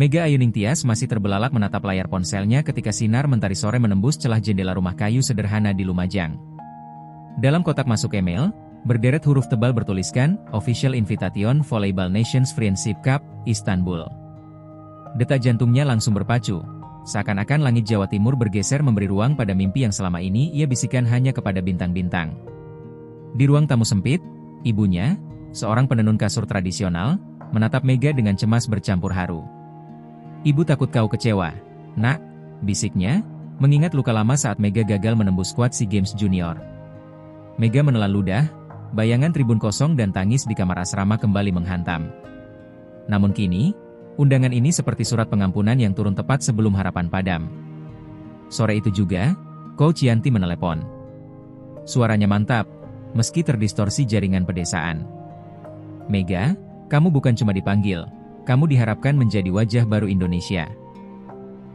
Mega Ayuning Tias masih terbelalak menatap layar ponselnya ketika sinar mentari sore menembus celah jendela rumah kayu sederhana di Lumajang. Dalam kotak masuk email, berderet huruf tebal bertuliskan, Official Invitation Volleyball Nations Friendship Cup, Istanbul. Detak jantungnya langsung berpacu. Seakan-akan langit Jawa Timur bergeser memberi ruang pada mimpi yang selama ini ia bisikan hanya kepada bintang-bintang. Di ruang tamu sempit, ibunya, seorang penenun kasur tradisional, menatap Mega dengan cemas bercampur haru. "Ibu takut kau kecewa, Nak," bisiknya, mengingat luka lama saat Mega gagal menembus skuad SEA Games Junior. Mega menelan ludah, bayangan tribun kosong dan tangis di kamar asrama kembali menghantam. Namun kini, undangan ini seperti surat pengampunan yang turun tepat sebelum harapan padam. Sore itu juga, Coach Yanti menelepon. Suaranya mantap, meski terdistorsi jaringan pedesaan. "Mega, kamu bukan cuma dipanggil, kamu diharapkan menjadi wajah baru Indonesia."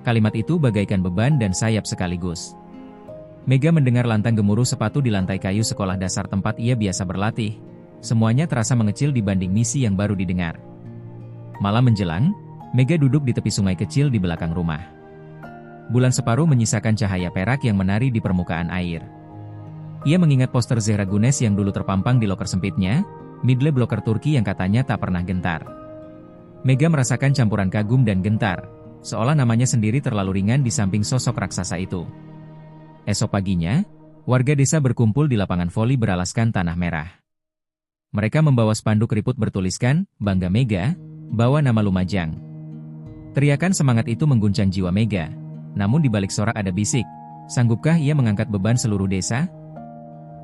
Kalimat itu bagaikan beban dan sayap sekaligus. Mega mendengar lantang gemuruh sepatu di lantai kayu sekolah dasar tempat ia biasa berlatih. Semuanya terasa mengecil dibanding misi yang baru didengar. Malam menjelang, Mega duduk di tepi sungai kecil di belakang rumah. Bulan separuh menyisakan cahaya perak yang menari di permukaan air. Ia mengingat poster Zehra Gunes yang dulu terpampang di loker sempitnya, middle blocker Turki yang katanya tak pernah gentar. Mega merasakan campuran kagum dan gentar, seolah namanya sendiri terlalu ringan di samping sosok raksasa itu. Esok paginya, warga desa berkumpul di lapangan voli beralaskan tanah merah. Mereka membawa spanduk keriput bertuliskan, "Bangga Mega, bawa nama Lumajang." Teriakan semangat itu mengguncang jiwa Mega, namun di balik sorak ada bisik, sanggupkah ia mengangkat beban seluruh desa?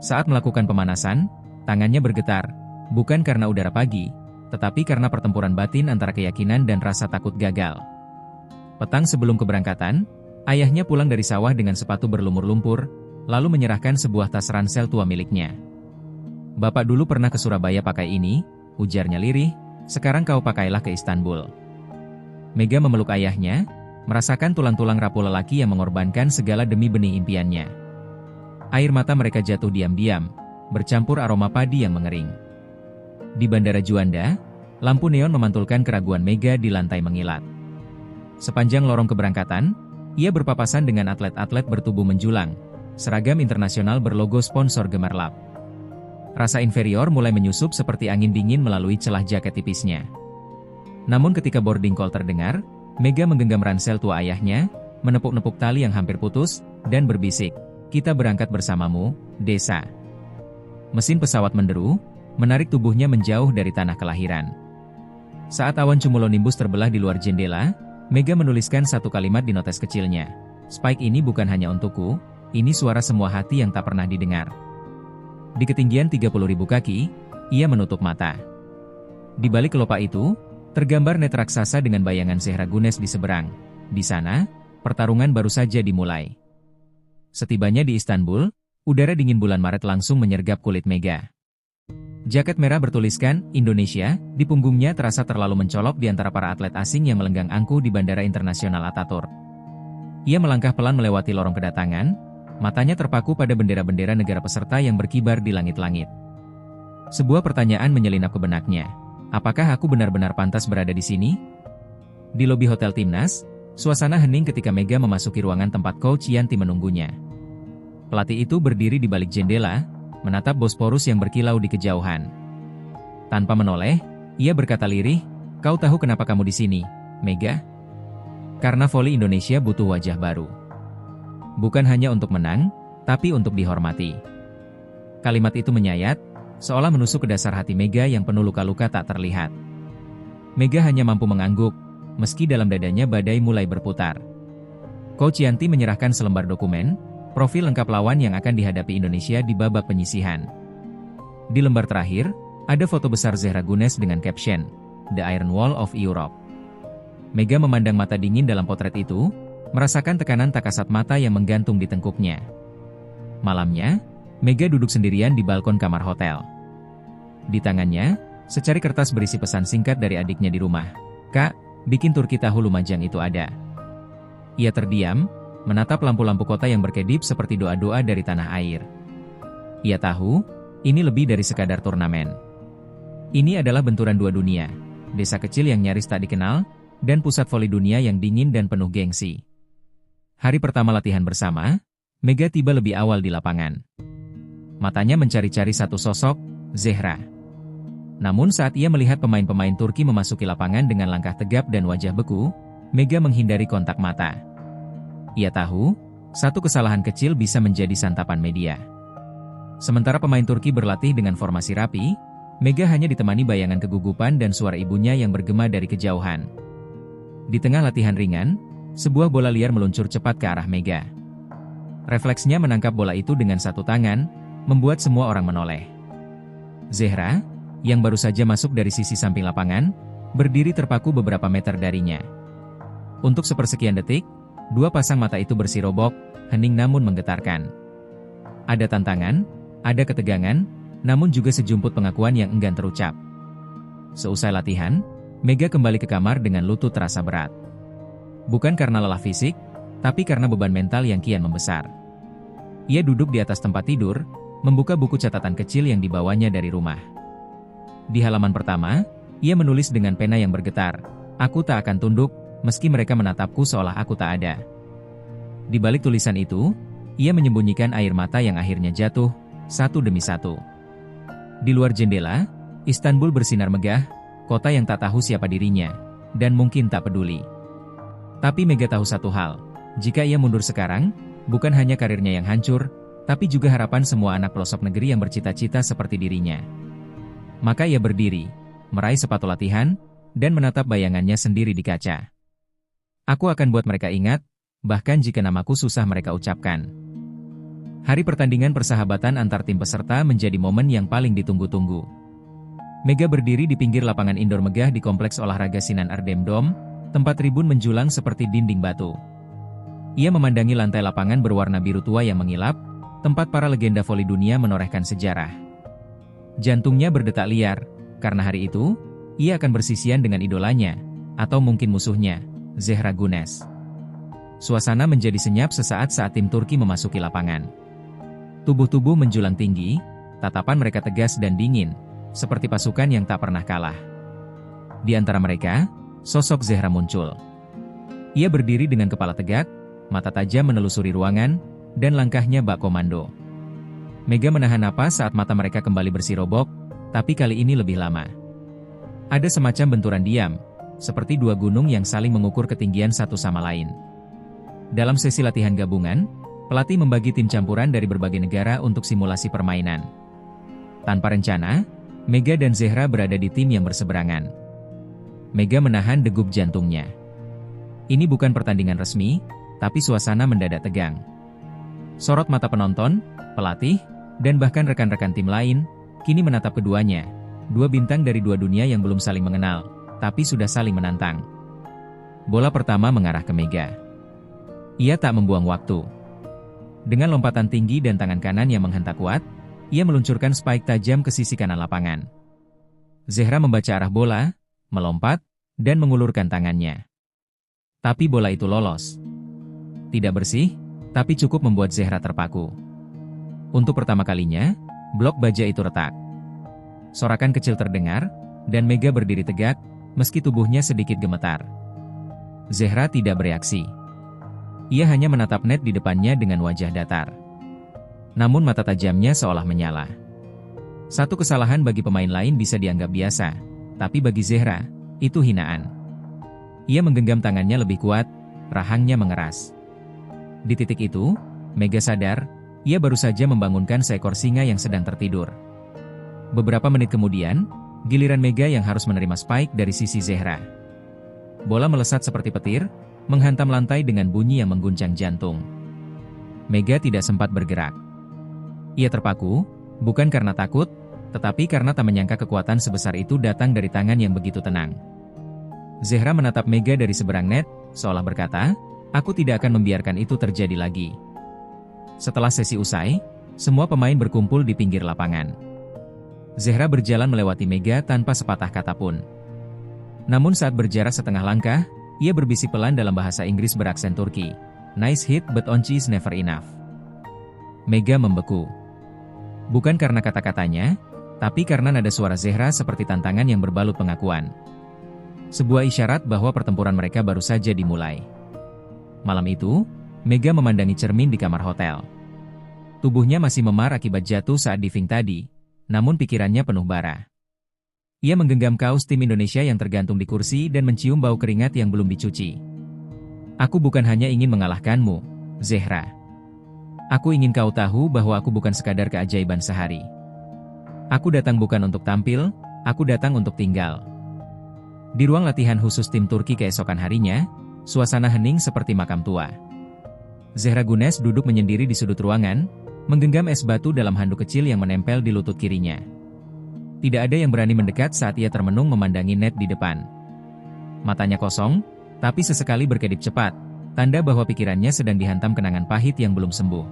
Saat melakukan pemanasan, tangannya bergetar, bukan karena udara pagi, tetapi karena pertempuran batin antara keyakinan dan rasa takut gagal. Petang sebelum keberangkatan, ayahnya pulang dari sawah dengan sepatu berlumur lumpur, lalu menyerahkan sebuah tas ransel tua miliknya. "Bapak dulu pernah ke Surabaya pakai ini," ujarnya lirih, "sekarang kau pakailah ke Istanbul." Mega memeluk ayahnya, merasakan tulang-tulang rapuh lelaki yang mengorbankan segala demi benih impiannya. Air mata mereka jatuh diam-diam, bercampur aroma padi yang mengering. Di Bandara Juanda, lampu neon memantulkan keraguan Mega di lantai mengilat. Sepanjang lorong keberangkatan, ia berpapasan dengan atlet-atlet bertubuh menjulang, seragam internasional berlogo sponsor Gemerlap. Rasa inferior mulai menyusup seperti angin dingin melalui celah jaket tipisnya. Namun ketika boarding call terdengar, Mega menggenggam ransel tua ayahnya, menepuk-nepuk tali yang hampir putus, dan berbisik, "Kita berangkat bersamamu, Desa." Mesin pesawat menderu, menarik tubuhnya menjauh dari tanah kelahiran. Saat awan cumulonimbus terbelah di luar jendela, Mega menuliskan satu kalimat di notes kecilnya. "Spike ini bukan hanya untukku, ini suara semua hati yang tak pernah didengar." Di ketinggian 30.000 kaki, ia menutup mata. Di balik kelopak itu, tergambar net raksasa dengan bayangan Zehra Gunes di seberang. Di sana, pertarungan baru saja dimulai. Setibanya di Istanbul, udara dingin bulan Maret langsung menyergap kulit Mega. Jaket merah bertuliskan, Indonesia, di punggungnya terasa terlalu mencolok di antara para atlet asing yang melenggang angkuh di Bandara Internasional Ataturk. Ia melangkah pelan melewati lorong kedatangan, matanya terpaku pada bendera-bendera negara peserta yang berkibar di langit-langit. Sebuah pertanyaan menyelinap ke benaknya. Apakah aku benar-benar pantas berada di sini? Di lobi Hotel Timnas, suasana hening ketika Mega memasuki ruangan tempat Coach Yanti menunggunya. Pelatih itu berdiri di balik jendela, menatap Bosporus yang berkilau di kejauhan. Tanpa menoleh, ia berkata lirih, "Kau tahu kenapa kamu di sini, Mega? Karena voli Indonesia butuh wajah baru. Bukan hanya untuk menang, tapi untuk dihormati." Kalimat itu menyayat, seolah menusuk ke dasar hati Mega yang penuh luka-luka tak terlihat. Mega hanya mampu mengangguk, meski dalam dadanya badai mulai berputar. Coach Yanti menyerahkan selembar dokumen, profil lengkap lawan yang akan dihadapi Indonesia di babak penyisihan. Di lembar terakhir, ada foto besar Zehra Gunes dengan caption, "The Iron Wall of Europe." Mega memandang mata dingin dalam potret itu, merasakan tekanan tak kasat mata yang menggantung di tengkuknya. Malamnya, Mega duduk sendirian di balkon kamar hotel. Di tangannya, secari kertas berisi pesan singkat dari adiknya di rumah. "Kak, bikin Turki tahu Lumajang itu ada." Ia terdiam, menatap lampu-lampu kota yang berkedip seperti doa-doa dari tanah air. Ia tahu, ini lebih dari sekadar turnamen. Ini adalah benturan dua dunia, desa kecil yang nyaris tak dikenal, dan pusat voli dunia yang dingin dan penuh gengsi. Hari pertama latihan bersama, Mega tiba lebih awal di lapangan. Matanya mencari-cari satu sosok, Zehra. Namun saat ia melihat pemain-pemain Turki memasuki lapangan dengan langkah tegap dan wajah beku, Mega menghindari kontak mata. Ia tahu, satu kesalahan kecil bisa menjadi santapan media. Sementara pemain Turki berlatih dengan formasi rapi, Mega hanya ditemani bayangan kegugupan dan suara ibunya yang bergema dari kejauhan. Di tengah latihan ringan, sebuah bola liar meluncur cepat ke arah Mega. Refleksnya menangkap bola itu dengan satu tangan, membuat semua orang menoleh. Zehra, yang baru saja masuk dari sisi samping lapangan, berdiri terpaku beberapa meter darinya. Untuk sepersekian detik, dua pasang mata itu bersirobok, hening namun menggetarkan. Ada tantangan, ada ketegangan, namun juga sejumput pengakuan yang enggan terucap. Seusai latihan, Mega kembali ke kamar dengan lutut terasa berat. Bukan karena lelah fisik, tapi karena beban mental yang kian membesar. Ia duduk di atas tempat tidur, membuka buku catatan kecil yang dibawanya dari rumah. Di halaman pertama, ia menulis dengan pena yang bergetar, "Aku tak akan tunduk, meski mereka menatapku seolah aku tak ada." Di balik tulisan itu, ia menyembunyikan air mata yang akhirnya jatuh, satu demi satu. Di luar jendela, Istanbul bersinar megah, kota yang tak tahu siapa dirinya, dan mungkin tak peduli. Tapi Mega tahu satu hal, jika ia mundur sekarang, bukan hanya karirnya yang hancur, tapi juga harapan semua anak pelosok negeri yang bercita-cita seperti dirinya. Maka ia berdiri, meraih sepatu latihan, dan menatap bayangannya sendiri di kaca. "Aku akan buat mereka ingat, bahkan jika namaku susah mereka ucapkan." Hari pertandingan persahabatan antar tim peserta menjadi momen yang paling ditunggu-tunggu. Mega berdiri di pinggir lapangan indoor megah di Kompleks Olahraga Sinan Erdem Dome, tempat tribun menjulang seperti dinding batu. Ia memandangi lantai lapangan berwarna biru tua yang mengilap, tempat para legenda voli dunia menorehkan sejarah. Jantungnya berdetak liar, karena hari itu, ia akan bersisian dengan idolanya, atau mungkin musuhnya, Zehra Güneş. Suasana menjadi senyap sesaat saat tim Turki memasuki lapangan. Tubuh-tubuh menjulang tinggi, tatapan mereka tegas dan dingin, seperti pasukan yang tak pernah kalah. Di antara mereka, sosok Zehra muncul. Ia berdiri dengan kepala tegak, mata tajam menelusuri ruangan, dan langkahnya bak komando. Mega menahan napas saat mata mereka kembali bersirobok, tapi kali ini lebih lama. Ada semacam benturan diam, seperti dua gunung yang saling mengukur ketinggian satu sama lain. Dalam sesi latihan gabungan, pelatih membagi tim campuran dari berbagai negara untuk simulasi permainan. Tanpa rencana, Mega dan Zehra berada di tim yang berseberangan. Mega menahan degup jantungnya. Ini bukan pertandingan resmi, tapi suasana mendadak tegang. Sorot mata penonton, pelatih, dan bahkan rekan-rekan tim lain, kini menatap keduanya, dua bintang dari dua dunia yang belum saling mengenal, tapi sudah saling menantang. Bola pertama mengarah ke Mega. Ia tak membuang waktu. Dengan lompatan tinggi dan tangan kanan yang menghentak kuat, ia meluncurkan spike tajam ke sisi kanan lapangan. Zehra membaca arah bola, melompat, dan mengulurkan tangannya. Tapi bola itu lolos. Tidak bersih, tapi cukup membuat Zehra terpaku. Untuk pertama kalinya, blok baja itu retak. Sorakan kecil terdengar, dan Mega berdiri tegak, meski tubuhnya sedikit gemetar. Zehra tidak bereaksi. Ia hanya menatap net di depannya dengan wajah datar. Namun mata tajamnya seolah menyala. Satu kesalahan bagi pemain lain bisa dianggap biasa, tapi bagi Zehra, itu hinaan. Ia menggenggam tangannya lebih kuat, rahangnya mengeras. Di titik itu, Mega sadar, ia baru saja membangunkan seekor singa yang sedang tertidur. Beberapa menit kemudian, giliran Mega yang harus menerima spike dari sisi Zehra. Bola melesat seperti petir, menghantam lantai dengan bunyi yang mengguncang jantung. Mega tidak sempat bergerak. Ia terpaku, bukan karena takut, tetapi karena tak menyangka kekuatan sebesar itu datang dari tangan yang begitu tenang. Zehra menatap Mega dari seberang net, seolah berkata, "Aku tidak akan membiarkan itu terjadi lagi." Setelah sesi usai, semua pemain berkumpul di pinggir lapangan. Zehra berjalan melewati Mega tanpa sepatah kata pun. Namun saat berjarak setengah langkah, ia berbisik pelan dalam bahasa Inggris beraksen Turki, "Nice hit but onci is never enough." Mega membeku. Bukan karena kata-katanya, tapi karena nada suara Zehra seperti tantangan yang berbalut pengakuan. Sebuah isyarat bahwa pertempuran mereka baru saja dimulai. Malam itu, Mega memandangi cermin di kamar hotel. Tubuhnya masih memar akibat jatuh saat diving tadi, namun pikirannya penuh bara. Ia menggenggam kaos tim Indonesia yang tergantung di kursi dan mencium bau keringat yang belum dicuci. Aku bukan hanya ingin mengalahkanmu, Zehra. Aku ingin kau tahu bahwa aku bukan sekadar keajaiban sehari. Aku datang bukan untuk tampil, aku datang untuk tinggal. Di ruang latihan khusus tim Turki keesokan harinya, suasana hening seperti makam tua. Zehra Gunes duduk menyendiri di sudut ruangan, menggenggam es batu dalam handuk kecil yang menempel di lutut kirinya. Tidak ada yang berani mendekat saat ia termenung memandangi net di depan. Matanya kosong, tapi sesekali berkedip cepat, tanda bahwa pikirannya sedang dihantam kenangan pahit yang belum sembuh.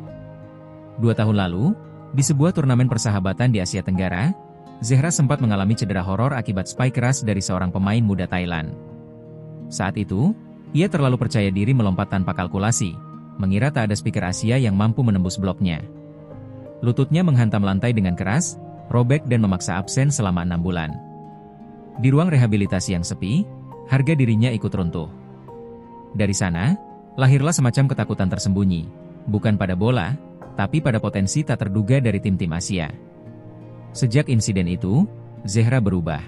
2 tahun lalu, di sebuah turnamen persahabatan di Asia Tenggara, Zehra sempat mengalami cedera horor akibat spike keras dari seorang pemain muda Thailand. Saat itu, ia terlalu percaya diri melompat tanpa kalkulasi, mengira tak ada speaker Asia yang mampu menembus bloknya. Lututnya menghantam lantai dengan keras, robek dan memaksa absen selama 6 bulan. Di ruang rehabilitasi yang sepi, harga dirinya ikut runtuh. Dari sana, lahirlah semacam ketakutan tersembunyi, bukan pada bola, tapi pada potensi tak terduga dari tim-tim Asia. Sejak insiden itu, Zehra berubah.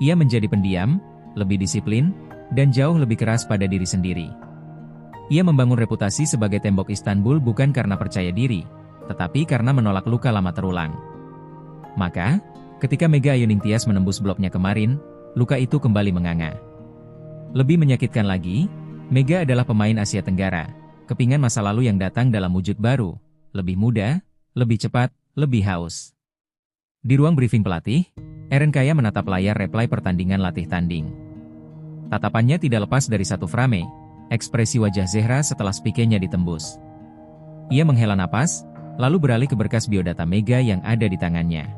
Ia menjadi pendiam, lebih disiplin, dan jauh lebih keras pada diri sendiri. Ia membangun reputasi sebagai tembok Istanbul bukan karena percaya diri, tetapi karena menolak luka lama terulang. Maka, ketika Mega Ayuning Tias menembus bloknya kemarin, luka itu kembali menganga. Lebih menyakitkan lagi, Mega adalah pemain Asia Tenggara, kepingan masa lalu yang datang dalam wujud baru, lebih muda, lebih cepat, lebih haus. Di ruang briefing pelatih, Eren Kaya menatap layar replay pertandingan latih tanding. Tatapannya tidak lepas dari satu frame, ekspresi wajah Zehra setelah spikenya ditembus. Ia menghela napas, lalu beralih ke berkas biodata Mega yang ada di tangannya.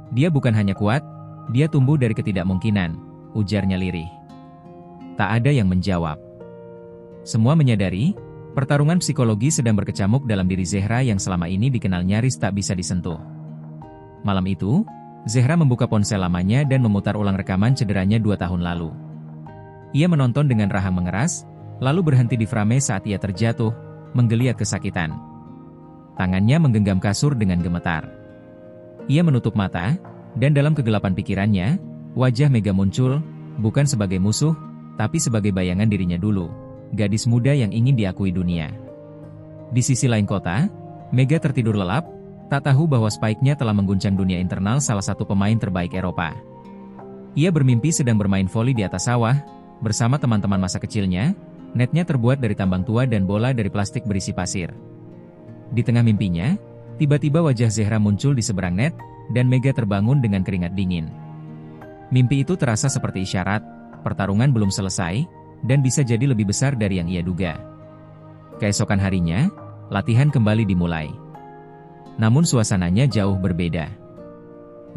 Dia bukan hanya kuat, dia tumbuh dari ketidakmungkinan, ujarnya lirih. Tak ada yang menjawab. Semua menyadari, pertarungan psikologi sedang berkecamuk dalam diri Zehra yang selama ini dikenal nyaris tak bisa disentuh. Malam itu, Zehra membuka ponsel lamanya dan memutar ulang rekaman cederanya 2 tahun lalu. Ia menonton dengan rahang mengeras, lalu berhenti di frame saat ia terjatuh, menggeliat kesakitan. Tangannya menggenggam kasur dengan gemetar. Ia menutup mata, dan dalam kegelapan pikirannya, wajah Mega muncul, bukan sebagai musuh, tapi sebagai bayangan dirinya dulu, gadis muda yang ingin diakui dunia. Di sisi lain kota, Mega tertidur lelap, tak tahu bahwa spike-nya telah mengguncang dunia internal salah satu pemain terbaik Eropa. Ia bermimpi sedang bermain voli di atas sawah, bersama teman-teman masa kecilnya, netnya terbuat dari tambang tua dan bola dari plastik berisi pasir. Di tengah mimpinya, tiba-tiba wajah Zehra muncul di seberang net, dan Mega terbangun dengan keringat dingin. Mimpi itu terasa seperti isyarat, pertarungan belum selesai, dan bisa jadi lebih besar dari yang ia duga. Keesokan harinya, latihan kembali dimulai. Namun suasananya jauh berbeda.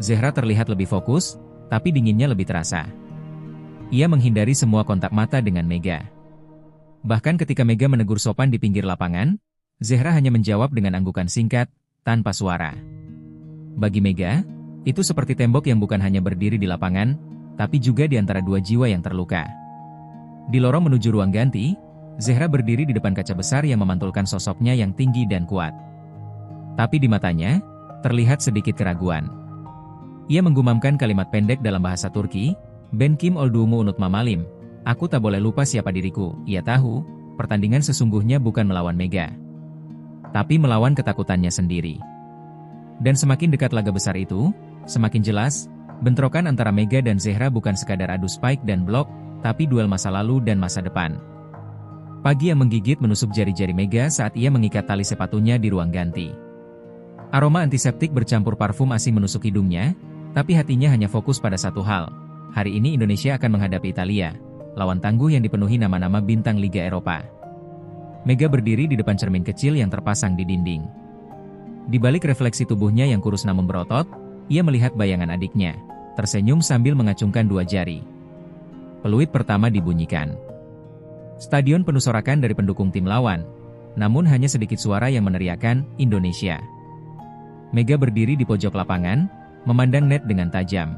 Zehra terlihat lebih fokus, tapi dinginnya lebih terasa. Ia menghindari semua kontak mata dengan Mega. Bahkan ketika Mega menegur sopan di pinggir lapangan, Zehra hanya menjawab dengan anggukan singkat, tanpa suara. Bagi Mega, itu seperti tembok yang bukan hanya berdiri di lapangan, tapi juga di antara dua jiwa yang terluka. Di lorong menuju ruang ganti, Zehra berdiri di depan kaca besar yang memantulkan sosoknya yang tinggi dan kuat. Tapi di matanya, terlihat sedikit keraguan. Ia menggumamkan kalimat pendek dalam bahasa Turki, "Ben kim olduğumu unutma malim." Aku tak boleh lupa siapa diriku. Ia tahu, pertandingan sesungguhnya bukan melawan Mega, tapi melawan ketakutannya sendiri. Dan semakin dekat laga besar itu, semakin jelas, bentrokan antara Mega dan Zehra bukan sekadar adu spike dan blok, tapi duel masa lalu dan masa depan. Pagi yang menggigit menusuk jari-jari Mega saat ia mengikat tali sepatunya di ruang ganti. Aroma antiseptik bercampur parfum asing menusuk hidungnya, tapi hatinya hanya fokus pada satu hal. Hari ini Indonesia akan menghadapi Italia, lawan tangguh yang dipenuhi nama-nama bintang Liga Eropa. Mega berdiri di depan cermin kecil yang terpasang di dinding. Di balik refleksi tubuhnya yang kurus namun berotot, ia melihat bayangan adiknya, tersenyum sambil mengacungkan 2 jari. Peluit pertama dibunyikan. Stadion penuh sorakan dari pendukung tim lawan, namun hanya sedikit suara yang meneriakkan, "Indonesia." Mega berdiri di pojok lapangan, memandang net dengan tajam.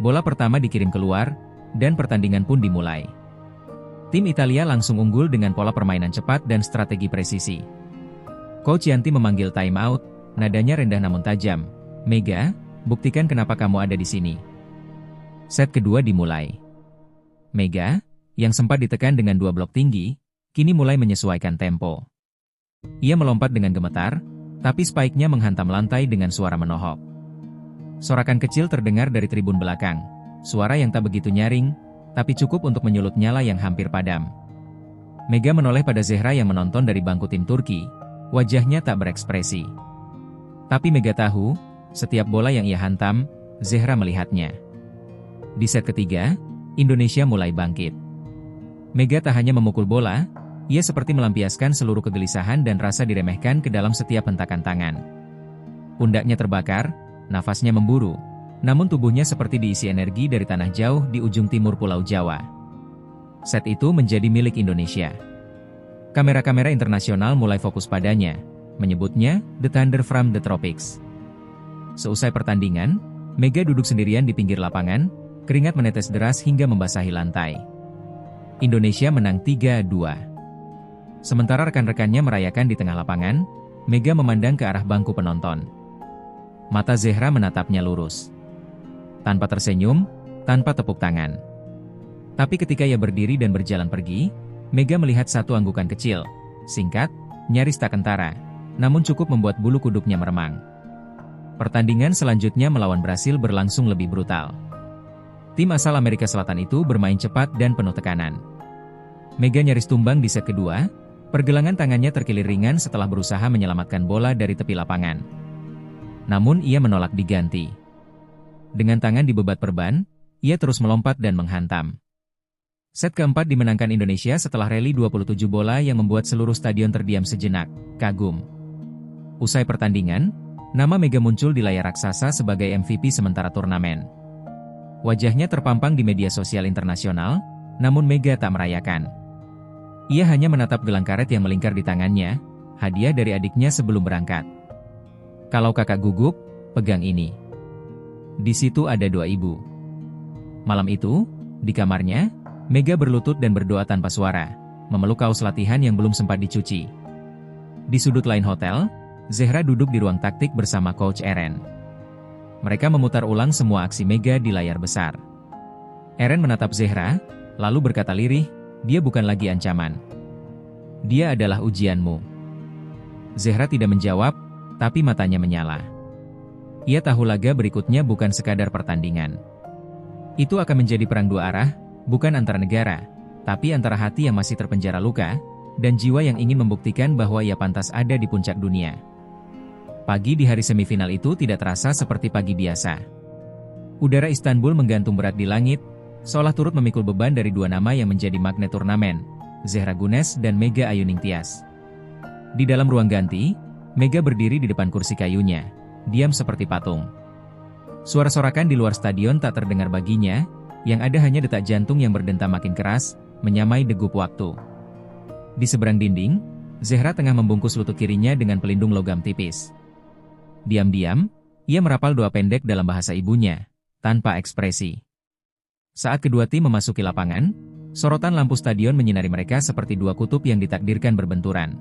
Bola pertama dikirim keluar, dan pertandingan pun dimulai. Tim Italia langsung unggul dengan pola permainan cepat dan strategi presisi. Coach Yanti memanggil time out, nadanya rendah namun tajam. "Mega, buktikan kenapa kamu ada di sini." Set kedua dimulai. Mega, yang sempat ditekan dengan 2 blok tinggi, kini mulai menyesuaikan tempo. Ia melompat dengan gemetar, tapi spike-nya menghantam lantai dengan suara menohok. Sorakan kecil terdengar dari tribun belakang, suara yang tak begitu nyaring, tapi cukup untuk menyulut nyala yang hampir padam. Mega menoleh pada Zehra yang menonton dari bangku tim Turki, wajahnya tak berekspresi. Tapi Mega tahu, setiap bola yang ia hantam, Zehra melihatnya. Di set ketiga, Indonesia mulai bangkit. Mega tak hanya memukul bola, ia seperti melampiaskan seluruh kegelisahan dan rasa diremehkan ke dalam setiap hentakan tangan. Pundaknya terbakar, nafasnya memburu, namun tubuhnya seperti diisi energi dari tanah jauh di ujung timur Pulau Jawa. Set itu menjadi milik Indonesia. Kamera-kamera internasional mulai fokus padanya, menyebutnya The Thunder from the Tropics. Seusai pertandingan, Mega duduk sendirian di pinggir lapangan, keringat menetes deras hingga membasahi lantai. Indonesia menang 3-2. Sementara rekan-rekannya merayakan di tengah lapangan, Mega memandang ke arah bangku penonton. Mata Zehra menatapnya lurus. Tanpa tersenyum, tanpa tepuk tangan. Tapi ketika ia berdiri dan berjalan pergi, Mega melihat satu anggukan kecil, singkat, nyaris tak kentara, namun cukup membuat bulu kuduknya meremang. Pertandingan selanjutnya melawan Brasil berlangsung lebih brutal. Tim asal Amerika Selatan itu bermain cepat dan penuh tekanan. Mega nyaris tumbang di set kedua, pergelangan tangannya terkilir ringan setelah berusaha menyelamatkan bola dari tepi lapangan. Namun ia menolak diganti. Dengan tangan di bebat perban, ia terus melompat dan menghantam. Set keempat dimenangkan Indonesia setelah rally 27 bola yang membuat seluruh stadion terdiam sejenak, kagum. Usai pertandingan, nama Mega muncul di layar raksasa sebagai MVP sementara turnamen. Wajahnya terpampang di media sosial internasional, namun Mega tak merayakan. Ia hanya menatap gelang karet yang melingkar di tangannya, hadiah dari adiknya sebelum berangkat. "Kalau kakak gugup, pegang ini." Di situ ada doa ibu. Malam itu, di kamarnya, Mega berlutut dan berdoa tanpa suara, memeluk kaos latihan yang belum sempat dicuci. Di sudut lain hotel, Zehra duduk di ruang taktik bersama Coach Eren. Mereka memutar ulang semua aksi Mega di layar besar. Eren menatap Zehra, lalu berkata lirih, "Dia bukan lagi ancaman. Dia adalah ujianmu." Zehra tidak menjawab, tapi matanya menyala. Ia tahu laga berikutnya bukan sekadar pertandingan. Itu akan menjadi perang dua arah, bukan antara negara, tapi antara hati yang masih terpenjara luka, dan jiwa yang ingin membuktikan bahwa ia pantas ada di puncak dunia. Pagi di hari semifinal itu tidak terasa seperti pagi biasa. Udara Istanbul menggantung berat di langit, seolah turut memikul beban dari dua nama yang menjadi magnet turnamen, Zehra Gunes dan Mega Ayuningtyas. Di dalam ruang ganti, Mega berdiri di depan kursi kayunya, diam seperti patung. Suara sorakan di luar stadion tak terdengar baginya, yang ada hanya detak jantung yang berdentam makin keras, menyamai degup waktu. Di seberang dinding, Zehra tengah membungkus lutut kirinya dengan pelindung logam tipis. Diam-diam, ia merapal doa pendek dalam bahasa ibunya, tanpa ekspresi. Saat kedua tim memasuki lapangan, sorotan lampu stadion menyinari mereka seperti dua kutub yang ditakdirkan berbenturan.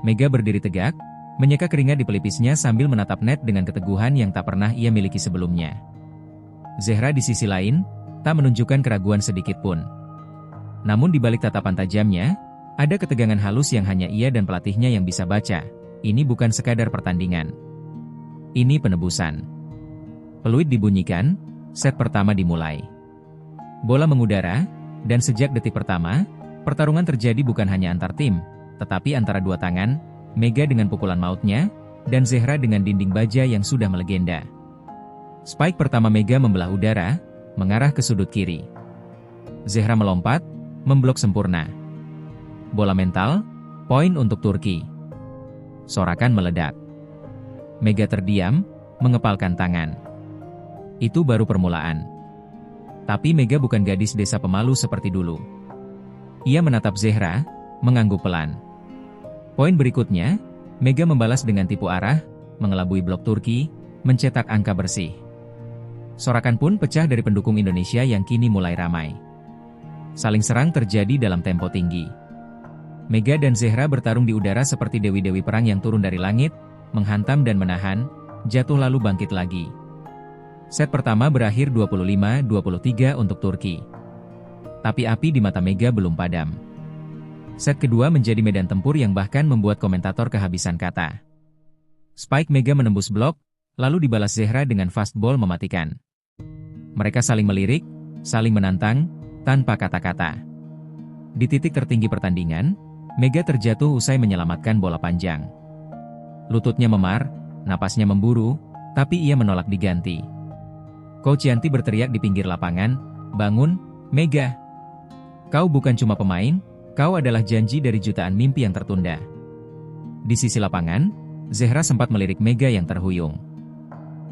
Mega berdiri tegak, menyeka keringat di pelipisnya sambil menatap net dengan keteguhan yang tak pernah ia miliki sebelumnya. Zehra di sisi lain, tak menunjukkan keraguan sedikit pun. Namun di balik tatapan tajamnya, ada ketegangan halus yang hanya ia dan pelatihnya yang bisa baca. Ini bukan sekadar pertandingan. Ini penebusan. Peluit dibunyikan, set pertama dimulai. Bola mengudara, dan sejak detik pertama, pertarungan terjadi bukan hanya antar tim, tetapi antara dua tangan, Mega dengan pukulan mautnya, dan Zehra dengan dinding baja yang sudah melegenda. Spike pertama Mega membelah udara, mengarah ke sudut kiri. Zehra melompat, memblok sempurna. Bola mental, poin untuk Turki. Sorakan meledak. Mega terdiam, mengepalkan tangan. Itu baru permulaan. Tapi Mega bukan gadis desa pemalu seperti dulu. Ia menatap Zehra, mengangguk pelan. Poin berikutnya, Mega membalas dengan tipu arah, mengelabui blok Turki, mencetak angka bersih. Sorakan pun pecah dari pendukung Indonesia yang kini mulai ramai. Saling serang terjadi dalam tempo tinggi. Mega dan Zehra bertarung di udara seperti dewi-dewi perang yang turun dari langit, menghantam dan menahan, jatuh lalu bangkit lagi. Set pertama berakhir 25-23 untuk Turki. Tapi api di mata Mega belum padam. Set kedua menjadi medan tempur yang bahkan membuat komentator kehabisan kata. Spike Mega menembus blok, lalu dibalas Zehra dengan fastball mematikan. Mereka saling melirik, saling menantang, tanpa kata-kata. Di titik tertinggi pertandingan, Mega terjatuh usai menyelamatkan bola panjang. Lututnya memar, napasnya memburu, tapi ia menolak diganti. Coach Yanti berteriak di pinggir lapangan, "Bangun, Mega! Kau bukan cuma pemain, kau adalah janji dari jutaan mimpi yang tertunda." Di sisi lapangan, Zehra sempat melirik Mega yang terhuyung.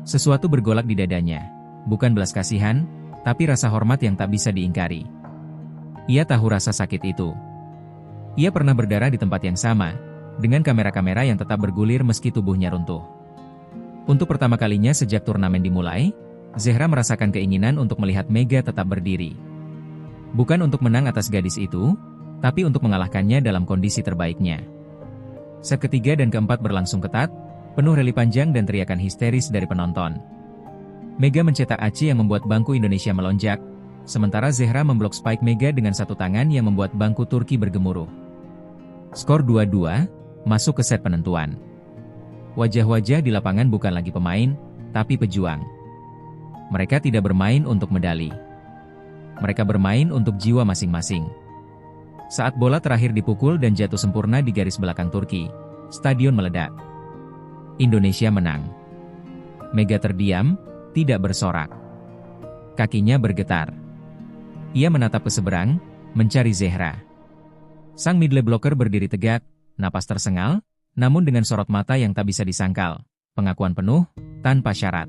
Sesuatu bergolak di dadanya, bukan belas kasihan, tapi rasa hormat yang tak bisa diingkari. Ia tahu rasa sakit itu. Ia pernah berdarah di tempat yang sama, dengan kamera-kamera yang tetap bergulir meski tubuhnya runtuh. Untuk pertama kalinya sejak turnamen dimulai, Zehra merasakan keinginan untuk melihat Mega tetap berdiri. Bukan untuk menang atas gadis itu, tapi untuk mengalahkannya dalam kondisi terbaiknya. Set ketiga dan keempat berlangsung ketat, penuh rally panjang dan teriakan histeris dari penonton. Mega mencetak aci yang membuat bangku Indonesia melonjak, sementara Zehra memblok spike Mega dengan satu tangan yang membuat bangku Turki bergemuruh. Skor 2-2, masuk ke set penentuan. Wajah-wajah di lapangan bukan lagi pemain, tapi pejuang. Mereka tidak bermain untuk medali. Mereka bermain untuk jiwa masing-masing. Saat bola terakhir dipukul dan jatuh sempurna di garis belakang Turki, stadion meledak. Indonesia menang. Mega terdiam, tidak bersorak. Kakinya bergetar. Ia menatap ke seberang, mencari Zehra. Sang middle blocker berdiri tegak, napas tersengal, namun dengan sorot mata yang tak bisa disangkal. Pengakuan penuh, tanpa syarat.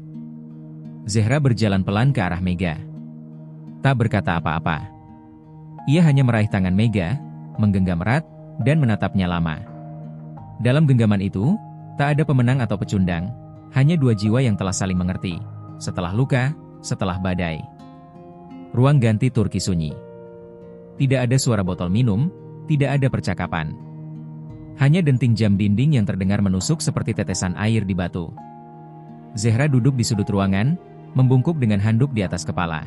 Zehra berjalan pelan ke arah Mega. Tak berkata apa-apa. Ia hanya meraih tangan Mega, menggenggam erat, dan menatapnya lama. Dalam genggaman itu, tak ada pemenang atau pecundang, hanya dua jiwa yang telah saling mengerti. Setelah luka, setelah badai. Ruang ganti Turki sunyi. Tidak ada suara botol minum, tidak ada percakapan. Hanya denting jam dinding yang terdengar menusuk seperti tetesan air di batu. Zehra duduk di sudut ruangan, membungkuk dengan handuk di atas kepala.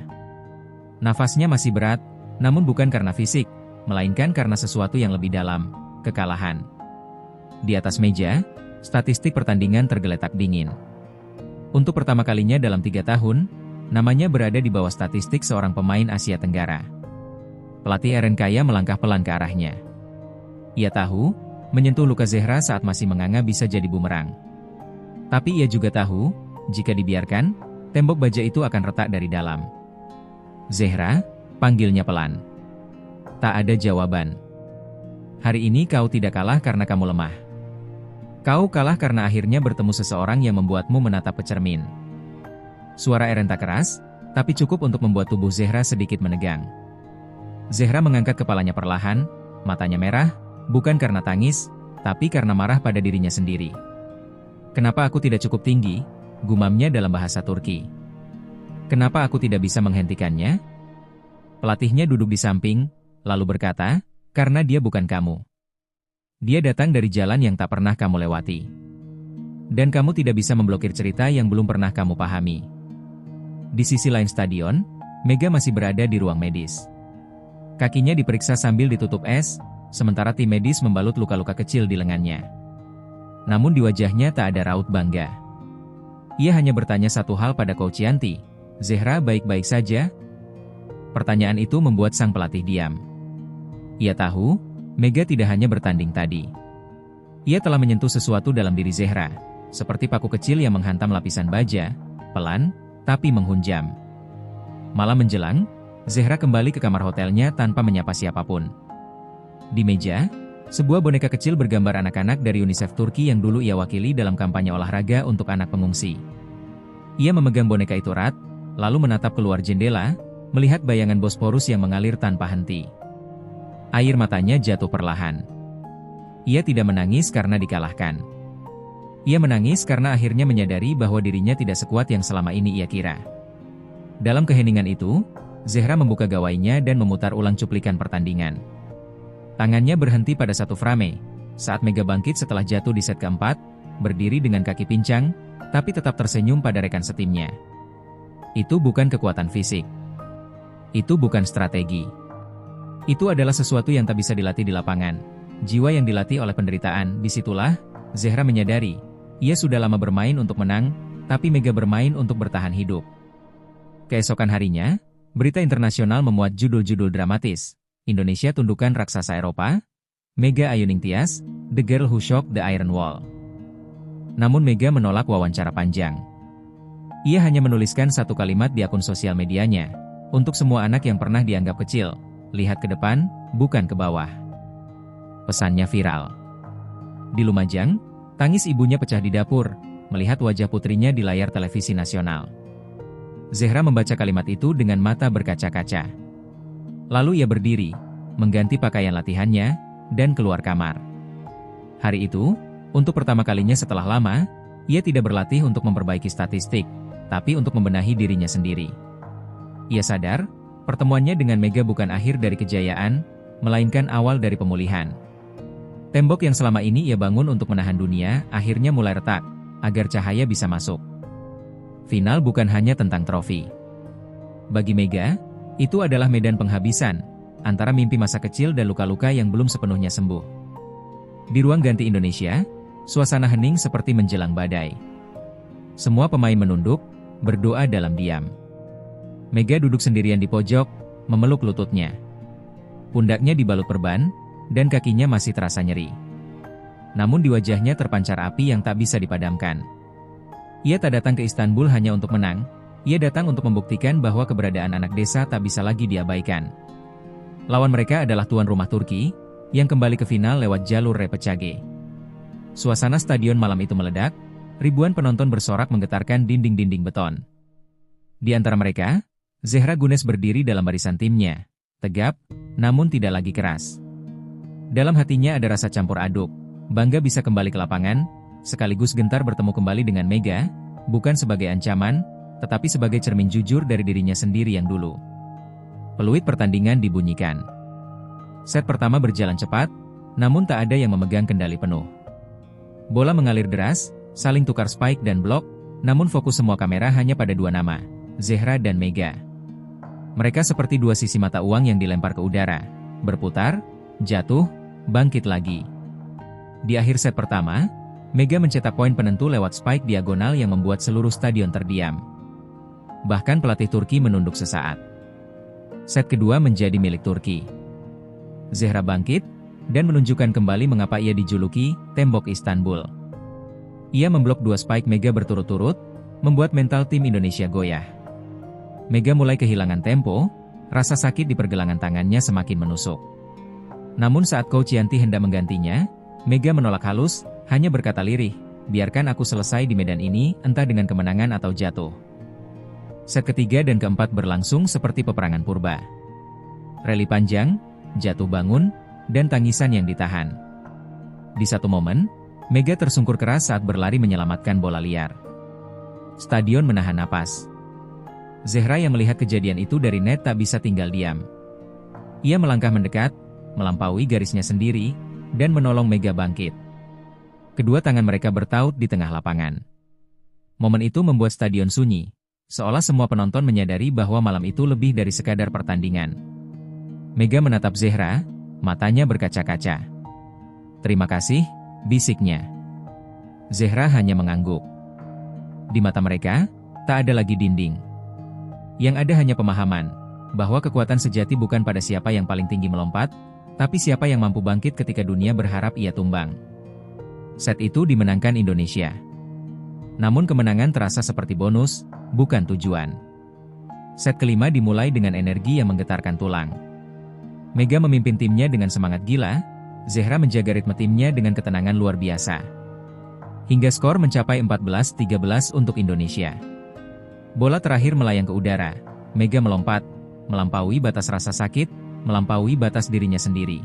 Nafasnya masih berat, namun bukan karena fisik, melainkan karena sesuatu yang lebih dalam, kekalahan. Di atas meja, statistik pertandingan tergeletak dingin. Untuk pertama kalinya dalam 3 tahun, namanya berada di bawah statistik seorang pemain Asia Tenggara. Pelatih Eren Kaya melangkah pelan ke arahnya. Ia tahu, menyentuh luka Zehra saat masih menganga bisa jadi bumerang. Tapi ia juga tahu, jika dibiarkan, tembok baja itu akan retak dari dalam. Zehra, panggilnya pelan. Tak ada jawaban. Hari ini kau tidak kalah karena kamu lemah. Kau kalah karena akhirnya bertemu seseorang yang membuatmu menatap ke cermin. Suara Eren tak keras, tapi cukup untuk membuat tubuh Zehra sedikit menegang. Zehra mengangkat kepalanya perlahan, matanya merah, bukan karena tangis, tapi karena marah pada dirinya sendiri. Kenapa aku tidak cukup tinggi? Gumamnya dalam bahasa Turki. Kenapa aku tidak bisa menghentikannya? Pelatihnya duduk di samping, lalu berkata, karena dia bukan kamu. Dia datang dari jalan yang tak pernah kamu lewati. Dan kamu tidak bisa memblokir cerita yang belum pernah kamu pahami. Di sisi lain stadion, Mega masih berada di ruang medis. Kakinya diperiksa sambil ditutup es, sementara tim medis membalut luka-luka kecil di lengannya. Namun di wajahnya tak ada raut bangga. Ia hanya bertanya satu hal pada Coach Yanti, Zehra baik-baik saja? Pertanyaan itu membuat sang pelatih diam. Ia tahu, Mega tidak hanya bertanding tadi. Ia telah menyentuh sesuatu dalam diri Zehra, seperti paku kecil yang menghantam lapisan baja, pelan, tapi menghunjam. Malam menjelang, Zehra kembali ke kamar hotelnya tanpa menyapa siapapun. Di meja, sebuah boneka kecil bergambar anak-anak dari UNICEF Turki yang dulu ia wakili dalam kampanye olahraga untuk anak pengungsi. Ia memegang boneka itu erat, lalu menatap keluar jendela, melihat bayangan Bosporus yang mengalir tanpa henti. Air matanya jatuh perlahan. Ia tidak menangis karena dikalahkan. Ia menangis karena akhirnya menyadari bahwa dirinya tidak sekuat yang selama ini ia kira. Dalam keheningan itu, Zehra membuka gawainya dan memutar ulang cuplikan pertandingan. Tangannya berhenti pada satu frame, saat Mega bangkit setelah jatuh di set keempat, berdiri dengan kaki pincang, tapi tetap tersenyum pada rekan setimnya. Itu bukan kekuatan fisik. Itu bukan strategi. Itu adalah sesuatu yang tak bisa dilatih di lapangan. Jiwa yang dilatih oleh penderitaan. Disitulah, Zehra menyadari, ia sudah lama bermain untuk menang, tapi Mega bermain untuk bertahan hidup. Keesokan harinya, berita internasional memuat judul-judul dramatis. Indonesia tundukan raksasa Eropa, Mega Ayuningtyas, The Girl Who Shocked the Iron Wall. Namun Mega menolak wawancara panjang. Ia hanya menuliskan satu kalimat di akun sosial medianya. Untuk semua anak yang pernah dianggap kecil, lihat ke depan, bukan ke bawah. Pesannya viral. Di Lumajang, tangis ibunya pecah di dapur, melihat wajah putrinya di layar televisi nasional. Zehra membaca kalimat itu dengan mata berkaca-kaca. Lalu ia berdiri, mengganti pakaian latihannya, dan keluar kamar. Hari itu, untuk pertama kalinya setelah lama, ia tidak berlatih untuk memperbaiki statistik, tapi untuk membenahi dirinya sendiri. Ia sadar, pertemuannya dengan Mega bukan akhir dari kejayaan, melainkan awal dari pemulihan. Tembok yang selama ini ia bangun untuk menahan dunia, akhirnya mulai retak, agar cahaya bisa masuk. Final bukan hanya tentang trofi. Bagi Mega, itu adalah medan penghabisan, antara mimpi masa kecil dan luka-luka yang belum sepenuhnya sembuh. Di ruang ganti Indonesia, suasana hening seperti menjelang badai. Semua pemain menunduk, berdoa dalam diam. Mega duduk sendirian di pojok, memeluk lututnya. Pundaknya dibalut perban, dan kakinya masih terasa nyeri. Namun di wajahnya terpancar api yang tak bisa dipadamkan. Ia tak datang ke Istanbul hanya untuk menang, ia datang untuk membuktikan bahwa keberadaan anak desa tak bisa lagi diabaikan. Lawan mereka adalah tuan rumah Turki, yang kembali ke final lewat jalur repechage. Suasana stadion malam itu meledak, ribuan penonton bersorak menggetarkan dinding-dinding beton. Di antara mereka, Zehra Gunes berdiri dalam barisan timnya, tegap, namun tidak lagi keras. Dalam hatinya ada rasa campur aduk, bangga bisa kembali ke lapangan, sekaligus gentar bertemu kembali dengan Mega, bukan sebagai ancaman, tetapi sebagai cermin jujur dari dirinya sendiri yang dulu. Peluit pertandingan dibunyikan. Set pertama berjalan cepat, namun tak ada yang memegang kendali penuh. Bola mengalir deras, saling tukar spike dan blok, namun fokus semua kamera hanya pada dua nama, Zehra dan Mega. Mereka seperti dua sisi mata uang yang dilempar ke udara, berputar, jatuh, bangkit lagi. Di akhir set pertama, Mega mencetak poin penentu lewat spike diagonal yang membuat seluruh stadion terdiam. Bahkan pelatih Turki menunduk sesaat. Set kedua menjadi milik Turki. Zehra bangkit, dan menunjukkan kembali mengapa ia dijuluki Tembok Istanbul. Ia memblok dua spike Mega berturut-turut, membuat mental tim Indonesia goyah. Mega mulai kehilangan tempo, rasa sakit di pergelangan tangannya semakin menusuk. Namun saat Coach Yanti hendak menggantinya, Mega menolak halus, hanya berkata lirih, biarkan aku selesai di medan ini, entah dengan kemenangan atau jatuh. Set ketiga dan keempat berlangsung seperti peperangan purba. Rally panjang, jatuh bangun, dan tangisan yang ditahan. Di satu momen, Mega tersungkur keras saat berlari menyelamatkan bola liar. Stadion menahan napas. Zehra yang melihat kejadian itu dari net tak bisa tinggal diam. Ia melangkah mendekat, melampaui garisnya sendiri, dan menolong Mega bangkit. Kedua tangan mereka bertaut di tengah lapangan. Momen itu membuat stadion sunyi, seolah semua penonton menyadari bahwa malam itu lebih dari sekadar pertandingan. Mega menatap Zehra, matanya berkaca-kaca. Terima kasih, bisiknya. Zehra hanya mengangguk. Di mata mereka, tak ada lagi dinding. Yang ada hanya pemahaman, bahwa kekuatan sejati bukan pada siapa yang paling tinggi melompat, tapi siapa yang mampu bangkit ketika dunia berharap ia tumbang. Set itu dimenangkan Indonesia. Namun kemenangan terasa seperti bonus, bukan tujuan. Set kelima dimulai dengan energi yang menggetarkan tulang. Mega memimpin timnya dengan semangat gila, Zehra menjaga ritme timnya dengan ketenangan luar biasa. Hingga skor mencapai 14-13 untuk Indonesia. Bola terakhir melayang ke udara, Mega melompat, melampaui batas rasa sakit, melampaui batas dirinya sendiri.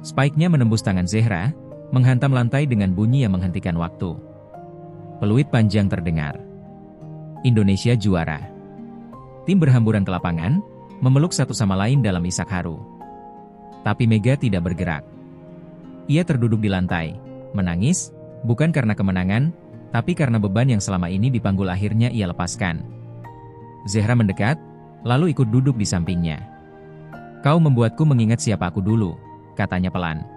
Spike-nya menembus tangan Zehra, menghantam lantai dengan bunyi yang menghentikan waktu. Peluit panjang terdengar. Indonesia juara. Tim berhamburan ke lapangan, memeluk satu sama lain dalam isak haru. Tapi Mega tidak bergerak. Ia terduduk di lantai, menangis, bukan karena kemenangan, tapi karena beban yang selama ini dipanggul akhirnya ia lepaskan. Zehra mendekat, lalu ikut duduk di sampingnya. "Kau membuatku mengingat siapa aku dulu," katanya pelan.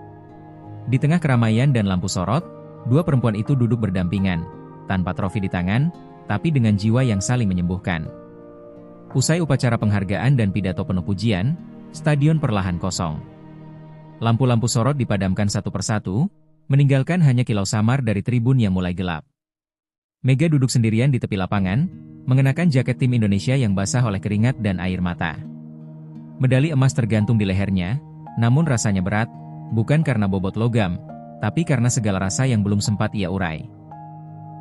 Di tengah keramaian dan lampu sorot, dua perempuan itu duduk berdampingan, tanpa trofi di tangan, tapi dengan jiwa yang saling menyembuhkan. Usai upacara penghargaan dan pidato penuh pujian, stadion perlahan kosong. Lampu-lampu sorot dipadamkan satu persatu, meninggalkan hanya kilau samar dari tribun yang mulai gelap. Mega duduk sendirian di tepi lapangan, mengenakan jaket tim Indonesia yang basah oleh keringat dan air mata. Medali emas tergantung di lehernya, namun rasanya berat, bukan karena bobot logam, tapi karena segala rasa yang belum sempat ia urai.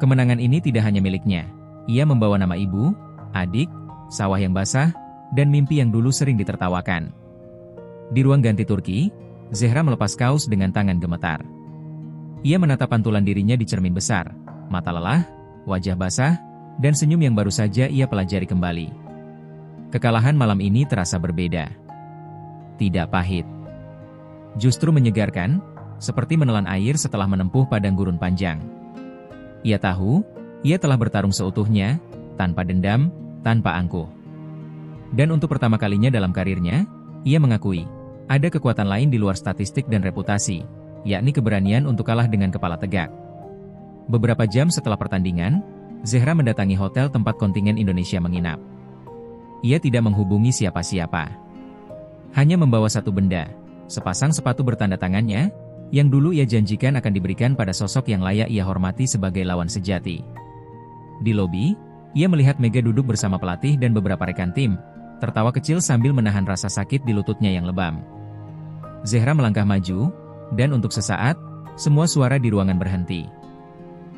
Kemenangan ini tidak hanya miliknya, ia membawa nama ibu, adik, sawah yang basah, dan mimpi yang dulu sering ditertawakan. Di ruang ganti Turki, Zehra melepas kaos dengan tangan gemetar. Ia menatap pantulan dirinya di cermin besar, mata lelah, wajah basah, dan senyum yang baru saja ia pelajari kembali. Kekalahan malam ini terasa berbeda. Tidak pahit. Justru menyegarkan, seperti menelan air setelah menempuh padang gurun panjang. Ia tahu, ia telah bertarung seutuhnya, tanpa dendam, tanpa angkuh. Dan untuk pertama kalinya dalam karirnya, ia mengakui, ada kekuatan lain di luar statistik dan reputasi, yakni keberanian untuk kalah dengan kepala tegak. Beberapa jam setelah pertandingan, Zehra mendatangi hotel tempat kontingen Indonesia menginap. Ia tidak menghubungi siapa-siapa. Hanya membawa satu benda, sepasang sepatu bertanda tangannya, yang dulu ia janjikan akan diberikan pada sosok yang layak ia hormati sebagai lawan sejati. Di lobi, ia melihat Mega duduk bersama pelatih dan beberapa rekan tim, tertawa kecil sambil menahan rasa sakit di lututnya yang lebam. Zehra melangkah maju, dan untuk sesaat, semua suara di ruangan berhenti.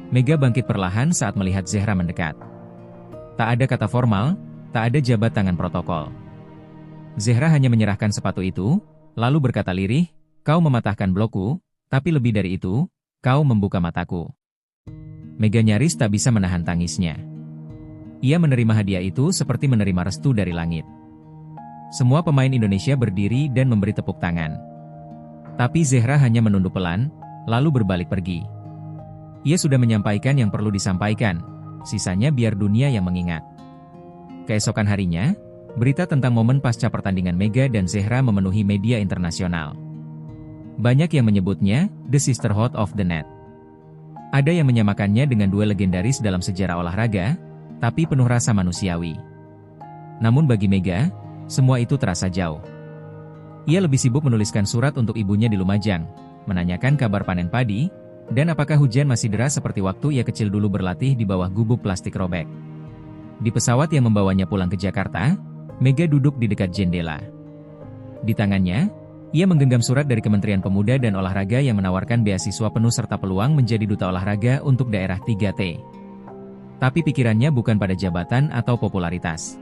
Mega bangkit perlahan saat melihat Zehra mendekat. Tak ada kata formal, tak ada jabat tangan protokol. Zehra hanya menyerahkan sepatu itu, lalu berkata lirih, "Kau mematahkan blokku, tapi lebih dari itu, kau membuka mataku." Mega nyaris tak bisa menahan tangisnya. Ia menerima hadiah itu seperti menerima restu dari langit. Semua pemain Indonesia berdiri dan memberi tepuk tangan. Tapi Zehra hanya menunduk pelan, lalu berbalik pergi. Ia sudah menyampaikan yang perlu disampaikan, sisanya biar dunia yang mengingat. Keesokan harinya, berita tentang momen pasca pertandingan Mega dan Zehra memenuhi media internasional. Banyak yang menyebutnya The Sisterhood of the Net. Ada yang menyamakannya dengan duel legendaris dalam sejarah olahraga, tapi penuh rasa manusiawi. Namun bagi Mega, semua itu terasa jauh. Ia lebih sibuk menuliskan surat untuk ibunya di Lumajang, menanyakan kabar panen padi, dan apakah hujan masih deras seperti waktu ia kecil dulu berlatih di bawah gubuk plastik robek. Di pesawat yang membawanya pulang ke Jakarta, Mega duduk di dekat jendela. Di tangannya, ia menggenggam surat dari Kementerian Pemuda dan Olahraga yang menawarkan beasiswa penuh serta peluang menjadi duta olahraga untuk daerah 3T. Tapi pikirannya bukan pada jabatan atau popularitas.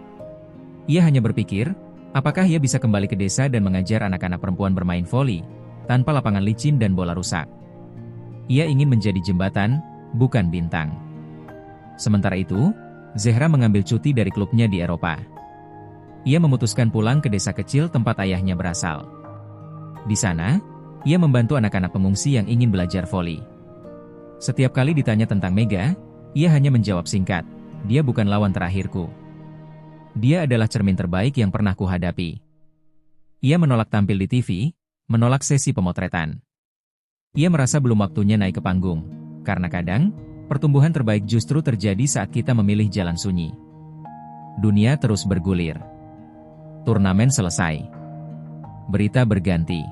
Ia hanya berpikir, apakah ia bisa kembali ke desa dan mengajar anak-anak perempuan bermain voli, tanpa lapangan licin dan bola rusak. Ia ingin menjadi jembatan, bukan bintang. Sementara itu, Zehra mengambil cuti dari klubnya di Eropa. Ia memutuskan pulang ke desa kecil tempat ayahnya berasal. Di sana, ia membantu anak-anak pengungsi yang ingin belajar voli. Setiap kali ditanya tentang Mega, ia hanya menjawab singkat, "Dia bukan lawan terakhirku. Dia adalah cermin terbaik yang pernah kuhadapi." Ia menolak tampil di TV, menolak sesi pemotretan. Ia merasa belum waktunya naik ke panggung, karena kadang, pertumbuhan terbaik justru terjadi saat kita memilih jalan sunyi. Dunia terus bergulir. Turnamen selesai. Berita berganti.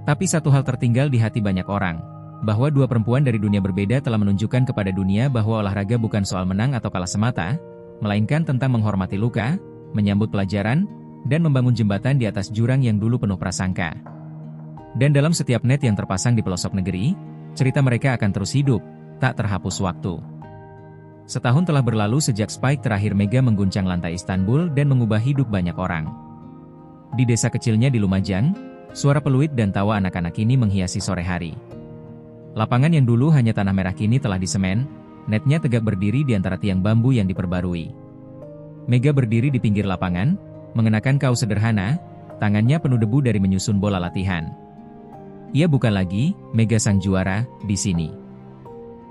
Tapi satu hal tertinggal di hati banyak orang, bahwa dua perempuan dari dunia berbeda telah menunjukkan kepada dunia bahwa olahraga bukan soal menang atau kalah semata, melainkan tentang menghormati luka, menyambut pelajaran, dan membangun jembatan di atas jurang yang dulu penuh prasangka. Dan dalam setiap net yang terpasang di pelosok negeri, cerita mereka akan terus hidup, tak terhapus waktu. Setahun telah berlalu sejak Spike terakhir Mega mengguncang lantai Istanbul dan mengubah hidup banyak orang. Di desa kecilnya di Lumajang, suara peluit dan tawa anak-anak ini menghiasi sore hari. Lapangan yang dulu hanya tanah merah kini telah disemen, netnya tegak berdiri di antara tiang bambu yang diperbarui. Mega berdiri di pinggir lapangan, mengenakan kaos sederhana, tangannya penuh debu dari menyusun bola latihan. Ia bukan lagi Mega sang juara di sini.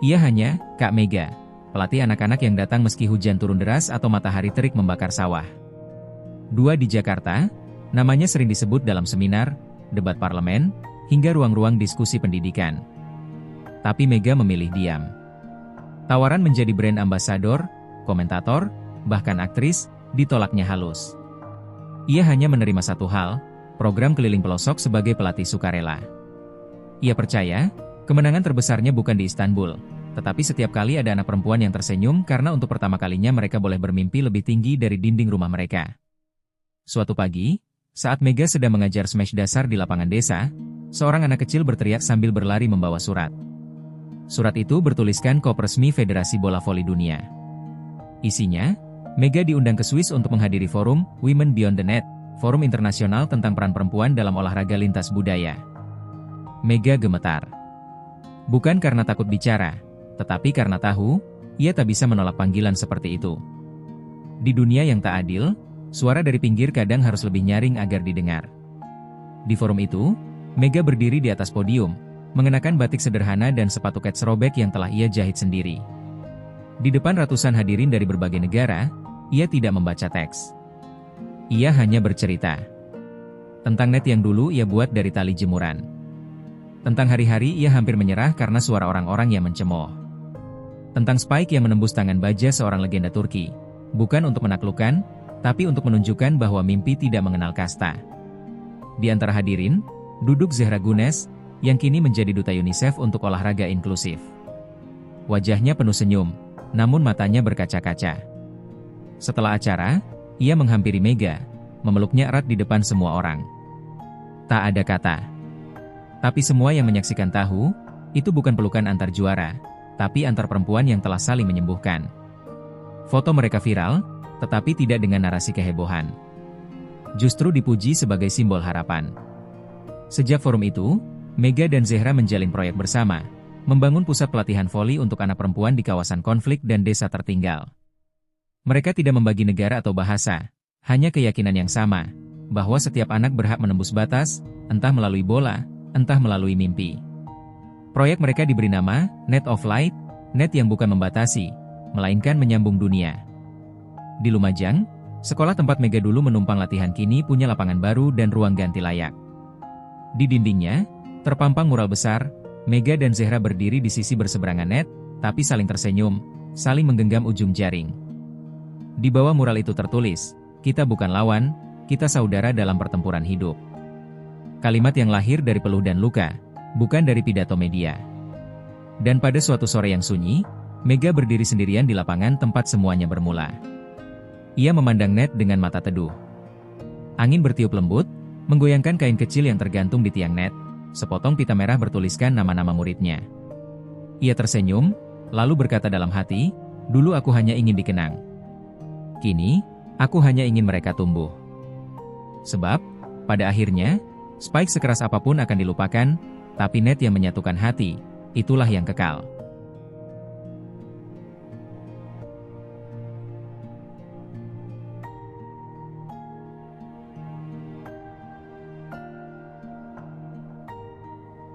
Ia hanya Kak Mega, pelatih anak-anak yang datang meski hujan turun deras atau matahari terik membakar sawah. Dua di Jakarta, namanya sering disebut dalam seminar, debat parlemen, hingga ruang-ruang diskusi pendidikan. Tapi Mega memilih diam. Tawaran menjadi brand ambassador, komentator, bahkan aktris, ditolaknya halus. Ia hanya menerima satu hal, program keliling pelosok sebagai pelatih sukarela. Ia percaya, kemenangan terbesarnya bukan di Istanbul, tetapi setiap kali ada anak perempuan yang tersenyum karena untuk pertama kalinya mereka boleh bermimpi lebih tinggi dari dinding rumah mereka. Suatu pagi, saat Mega sedang mengajar smash dasar di lapangan desa, seorang anak kecil berteriak sambil berlari membawa surat. Surat itu bertuliskan kop resmi Federasi Bola Voli Dunia. Isinya, Mega diundang ke Swiss untuk menghadiri forum Women Beyond the Net, forum internasional tentang peran perempuan dalam olahraga lintas budaya. Mega gemetar. Bukan karena takut bicara, tetapi karena tahu, ia tak bisa menolak panggilan seperti itu. Di dunia yang tak adil, suara dari pinggir kadang harus lebih nyaring agar didengar. Di forum itu, Mega berdiri di atas podium, mengenakan batik sederhana dan sepatu kets robek yang telah ia jahit sendiri. Di depan ratusan hadirin dari berbagai negara, ia tidak membaca teks. Ia hanya bercerita tentang net yang dulu ia buat dari tali jemuran. Tentang hari-hari ia hampir menyerah karena suara orang-orang yang mencemooh. Tentang Spike yang menembus tangan baja seorang legenda Turki, bukan untuk menaklukkan, tapi untuk menunjukkan bahwa mimpi tidak mengenal kasta. Di antara hadirin, duduk Zehra Gunes, yang kini menjadi duta UNICEF untuk olahraga inklusif. Wajahnya penuh senyum, namun matanya berkaca-kaca. Setelah acara, ia menghampiri Mega, memeluknya erat di depan semua orang. Tak ada kata. Tapi semua yang menyaksikan tahu, itu bukan pelukan antar juara, tapi antar perempuan yang telah saling menyembuhkan. Foto mereka viral, tetapi tidak dengan narasi kehebohan. Justru dipuji sebagai simbol harapan. Sejak forum itu, Mega dan Zehra menjalin proyek bersama, membangun pusat pelatihan voli untuk anak perempuan di kawasan konflik dan desa tertinggal. Mereka tidak membagi negara atau bahasa, hanya keyakinan yang sama, bahwa setiap anak berhak menembus batas, entah melalui bola, entah melalui mimpi. Proyek mereka diberi nama Net of Light, net yang bukan membatasi, melainkan menyambung dunia. Di Lumajang, sekolah tempat Mega dulu menumpang latihan kini punya lapangan baru dan ruang ganti layak. Di dindingnya, terpampang mural besar, Mega dan Zehra berdiri di sisi berseberangan net, tapi saling tersenyum, saling menggenggam ujung jaring. Di bawah mural itu tertulis, "Kita bukan lawan, kita saudara dalam pertempuran hidup." Kalimat yang lahir dari peluh dan luka, bukan dari pidato media. Dan pada suatu sore yang sunyi, Mega berdiri sendirian di lapangan tempat semuanya bermula. Ia memandang net dengan mata teduh. Angin bertiup lembut, menggoyangkan kain kecil yang tergantung di tiang net. Sepotong pita merah bertuliskan nama-nama muridnya. Ia tersenyum, lalu berkata dalam hati, "Dulu aku hanya ingin dikenang. Kini, aku hanya ingin mereka tumbuh." Sebab, pada akhirnya, Spike sekeras apapun akan dilupakan, tapi net yang menyatukan hati, itulah yang kekal.